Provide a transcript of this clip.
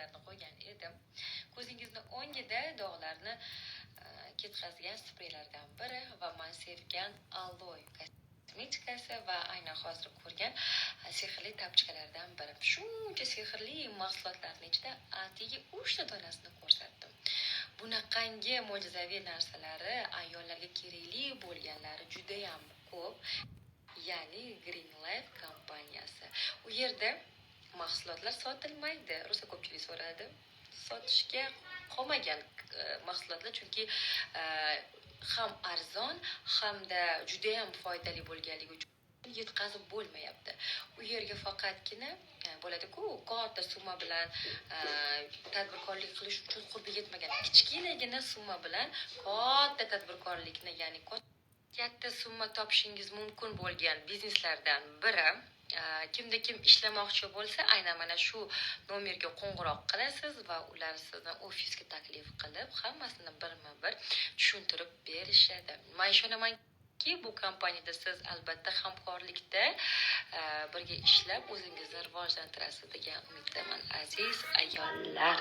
tavsiyalarni qo'ygan edim. Ko'zingizni o'ngida dog'larni ketkazgan spreylardan biri va men sevgan aloe kosmetikasi va aynan hozir ko'rgan sehrli tapchikalardan biri. Shuncha sehrli mahsulotlarning ichida atigi 3 ta donasini ko'rsatdim. Bunaqangi mo'jizaviy narsalari ayollarga kerakli bo'lganlari juda ham ko'p. Ya'ni Green Life kompaniyasi. U yerda mahsulotlar sotilmaydi. Rosa ko'pchilik so'radi. Sotishga qolmagan mahsulotlar, chunki ham arzon hamda juda ham foydali bo'lganligi uchun yetkazib bo'lmayapti. U yerga faqatgina bo'ladi-ku, katta summa bilan tadbirkorlik qilish uchun xuddi yetmagan kichkinagina summa bilan katta tadbirkorlikni, ya'ni katta summa topishingiz mumkin bo'lgan bizneslardan biri. Kimda kim ishlamoqchi bo'lsa, aynan mana shu nomerga qo'ng'iroq qilasiz va ular sizni ofisga taklif qilib, hammasini birma-bir tushuntirib berishadi. Men ishonamanki, bu kompaniyada siz albatta hamkorlikda birga ishlab o'zingizni rivojlantirasiz degan umiddaman, aziz ayollar.